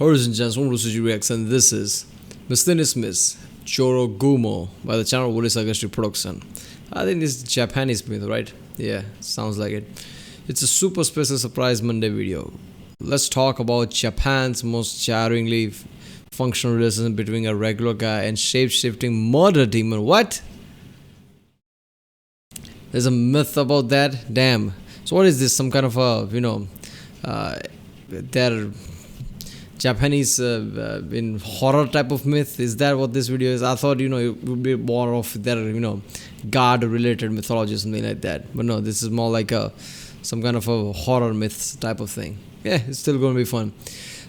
Horizon Chance, welcome to Suji Reacts, and this is Miscellaneous Jorogumo by the channel Sarcastic production. I think this is Japanese myth, right? Yeah, sounds like it. It's a super special surprise Monday video. Let's talk about Japan's most jarringly functional relationship between a regular guy and shape-shifting murder demon. What? There's a myth about that? Damn. So what is this? Some kind of a, their Japanese in horror type of myth? Is that what this video is? I thought, it would be more of their, god related mythology or something like that. But no, this is more like some kind of a horror myth type of thing. Yeah, it's still going to be fun.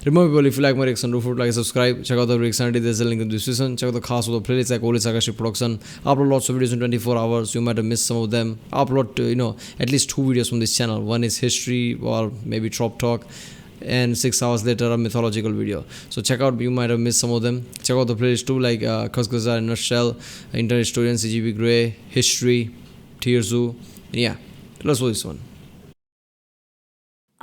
Remember, people, if you like my reaction, don't forget to like, subscribe, check out the reaction, there's a link in the description, check out the cast of the playlist like Oli Sarcastic production. I upload lots of videos in 24 hours, you might have missed some of them. I upload, at least 2 videos from this channel. One is history or maybe trop talk, and 6 hours later a mythological video. So check out, you might have missed some of them. Check out the playlist too, like Kuskaza in Nutshell, Internet Historian, CGB Grey, History, Tier Zoo, and yeah, let's watch this one.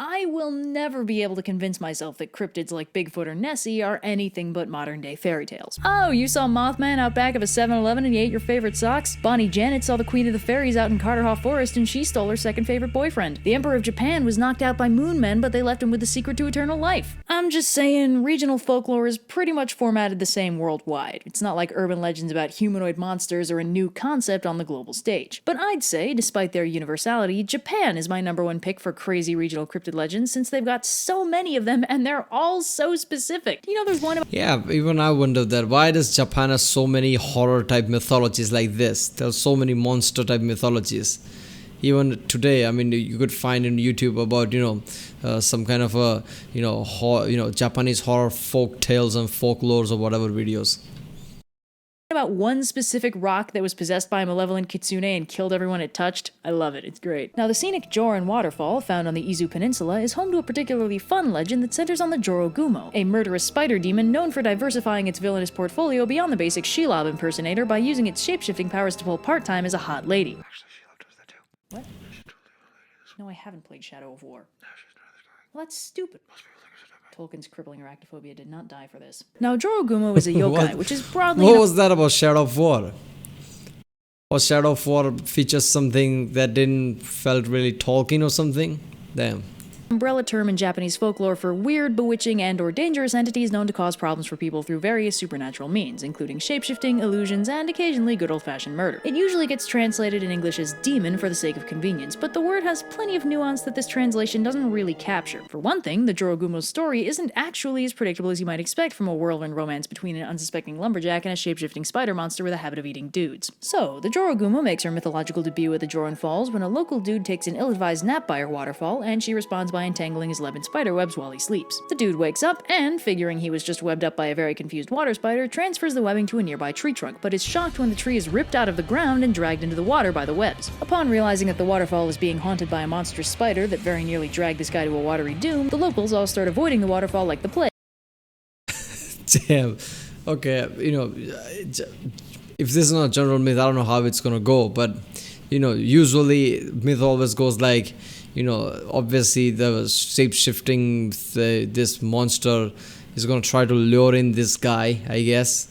I will never be able to convince myself that cryptids like Bigfoot or Nessie are anything but modern-day fairy tales. Oh, you saw Mothman out back of a 7-Eleven and you ate your favorite socks? Bonnie Janet saw the Queen of the Fairies out in Carterhaugh Forest and she stole her second favorite boyfriend. The Emperor of Japan was knocked out by moon men, but they left him with the secret to eternal life. I'm just saying, regional folklore is pretty much formatted the same worldwide. It's not like urban legends about humanoid monsters or a new concept on the global stage. But I'd say, despite their universality, Japan is my #1 pick for crazy regional cryptid legends, since they've got so many of them and they're all so specific. There's one about— Yeah, even I wonder that. Why does Japan have so many horror type mythologies like this? There's so many monster type mythologies. Even today, I mean, you could find in YouTube about some kind of a Japanese horror folk tales and folklores or whatever videos. About one specific rock that was possessed by a malevolent kitsune and killed everyone it touched. I love it, it's great. Now, the scenic Joran waterfall, found on the Izu Peninsula, is home to a particularly fun legend that centers on the Jorogumo, a murderous spider demon known for diversifying its villainous portfolio beyond the basic Shelob impersonator by using its shape-shifting powers to pull part-time as a hot lady. Actually, Shelob does that too. What? No, I haven't played Shadow of War. Well, that's stupid. Tolkien's crippling arachnophobia did not die for this. Now, Jorogumo is a yokai, which is broadly— What was that about Shadow of War? Or Shadow of War features something that didn't felt really Tolkien or something? Damn. Umbrella term in Japanese folklore for weird, bewitching, and/or dangerous entities known to cause problems for people through various supernatural means, including shapeshifting, illusions, and occasionally good old-fashioned murder. It usually gets translated in English as demon for the sake of convenience, but the word has plenty of nuance that this translation doesn't really capture. For one thing, the Jorogumo's story isn't actually as predictable as you might expect from a whirlwind romance between an unsuspecting lumberjack and a shapeshifting spider monster with a habit of eating dudes. So, the Jorogumo makes her mythological debut at the Joran Falls when a local dude takes an ill-advised nap by her waterfall, and she responds by entangling his web in spider webs while he sleeps. The dude wakes up and, figuring he was just webbed up by a very confused water spider, transfers the webbing to a nearby tree trunk, but is shocked when the tree is ripped out of the ground and dragged into the water by the webs. Upon realizing that the waterfall is being haunted by a monstrous spider that very nearly dragged this guy to a watery doom, the locals all start avoiding the waterfall like the plague. Damn. Okay, if this is not general myth, I don't know how it's gonna go, but usually myth always goes like, obviously the shape-shifting, this monster is going to try to lure in this guy, I guess.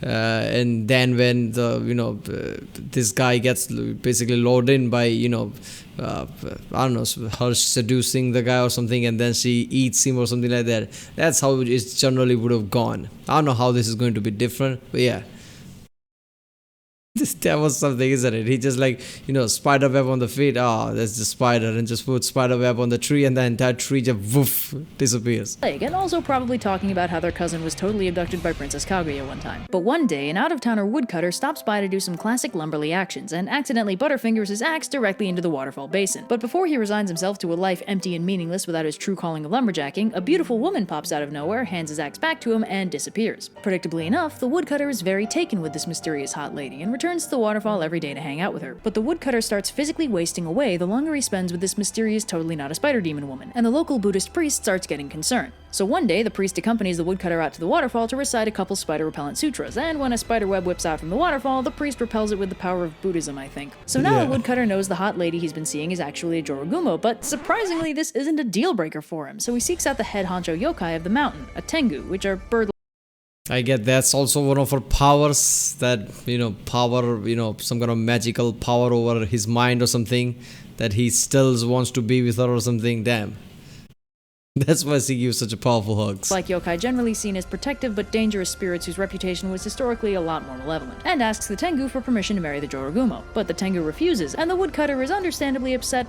And then when this guy gets basically lured in by, I don't know, her seducing the guy or something, and then she eats him or something like that. That's how it generally would have gone. I don't know how this is going to be different, but yeah. That was something, isn't it? He just spider web on the feet. Oh, that's the spider, and just put spider web on the tree, and the entire tree just woof disappears. And also probably talking about how their cousin was totally abducted by Princess Kaguya one time. But one day, an out-of-towner woodcutter stops by to do some classic lumberly actions, and accidentally butterfingers his axe directly into the waterfall basin. But before he resigns himself to a life empty and meaningless without his true calling of lumberjacking, a beautiful woman pops out of nowhere, hands his axe back to him, and disappears. Predictably enough, the woodcutter is very taken with this mysterious hot lady, and returns the waterfall every day to hang out with her. But the woodcutter starts physically wasting away the longer he spends with this mysterious, totally not a spider demon woman, and the local Buddhist priest starts getting concerned. So one day, the priest accompanies the woodcutter out to the waterfall to recite a couple spider-repellent sutras, and when a spider web whips out from the waterfall, the priest repels it with the power of Buddhism, I think. So now the woodcutter knows the hot lady he's been seeing is actually a Jorogumo, but surprisingly, this isn't a deal-breaker for him, so he seeks out the head honcho yokai of the mountain, a tengu, which are bird. I get that's also one of her powers, that, power, some kind of magical power over his mind or something, that he still wants to be with her or something. Damn. That's why she gives such a powerful hugs. Like yokai generally seen as protective but dangerous spirits whose reputation was historically a lot more malevolent, and asks the tengu for permission to marry the Jorogumo. But the tengu refuses, and the woodcutter is understandably upset.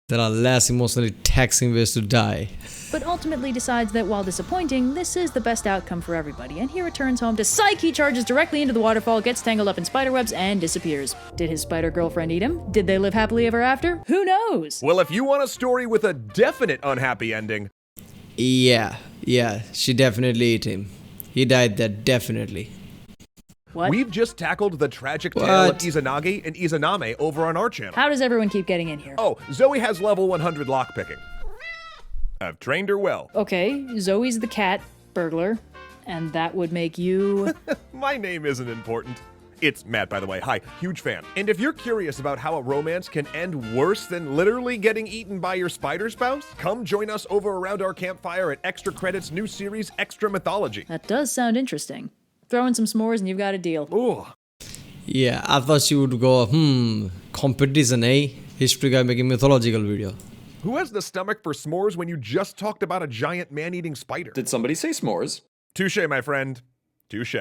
There are less emotionally taxing ways to die. But ultimately decides that while disappointing, this is the best outcome for everybody, and he returns home to psych. He charges directly into the waterfall, gets tangled up in spiderwebs, and disappears. Did his spider girlfriend eat him? Did they live happily ever after? Who knows? Well, if you want a story with a definite unhappy ending... Yeah, she definitely ate him. He died there, definitely. What? We've just tackled the tragic tale of Izanagi and Izaname over on our channel. How does everyone keep getting in here? Oh, Zoe has level 100 lockpicking. I've trained her well. Okay, Zoe's the cat burglar, and that would make you... My name isn't important. It's Matt, by the way. Hi, huge fan. And if you're curious about how a romance can end worse than literally getting eaten by your spider spouse, come join us over around our campfire at Extra Credits' new series, Extra Mythology. That does sound interesting. Throw in some s'mores and you've got a deal. Ooh. Yeah, I thought she would go, competition, eh? History guy making mythological video. Who has the stomach for s'mores when you just talked about a giant man-eating spider? Did somebody say s'mores? Touche, my friend. Touche.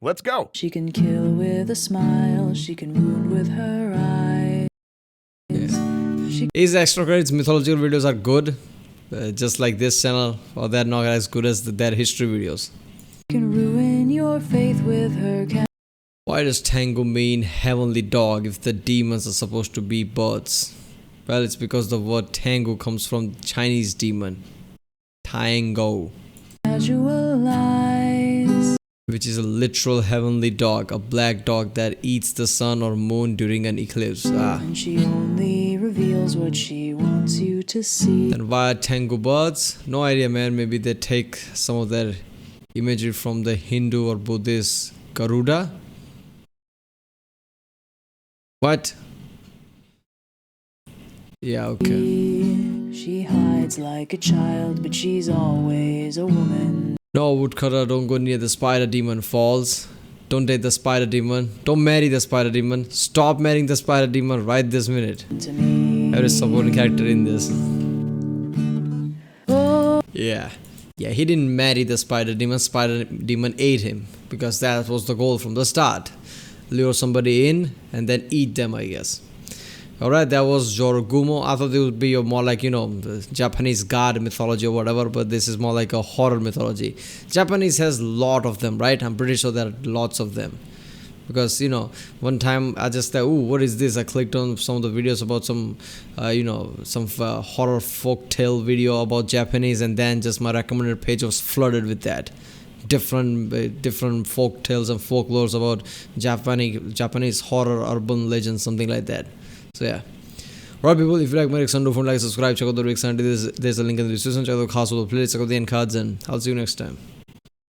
Let's go. She can kill with a smile, she can wound with her eyes. Yeah. His extra credits mythological videos are good, just like this channel, or they're not as good as their history videos. Can ruin your faith with her. Why does Tango mean heavenly dog if the demons are supposed to be birds? Well, it's because the word Tango comes from Chinese demon Tango, which is a literal heavenly dog, a black dog that eats the sun or moon during an eclipse. And she only reveals what she wants you to see. Then why are Tango birds? No idea, man. Maybe they take some of their imagery from the Hindu or Buddhist Garuda. What? Yeah, okay. She hides like a child, but she's always a woman. No, woodcutter, don't go near the spider demon falls. Don't date the spider demon. Don't marry the spider demon. Stop marrying the spider demon right this minute. To me. There is supporting character in this. Oh. Yeah, he didn't marry the spider demon. Spider demon ate him because that was the goal from the start. Lure somebody in and then eat them, I guess. Alright, that was Jorogumo. I thought it would be more like, the Japanese god mythology or whatever, but this is more like a horror mythology. Japanese has a lot of them, right? I'm pretty sure there are lots of them. Because, one time I just thought, ooh, what is this? I clicked on some of the videos about some horror folktale video about Japanese, and then just my recommended page was flooded with that. Different folk tales and folklores about Japanese horror urban legends, something like that. So yeah. Alright people, if you like my reaction, don't forget to like, subscribe, check out the reaction. There's a link in the description, check out the cast of the playlist, check out the end cards, and I'll see you next time.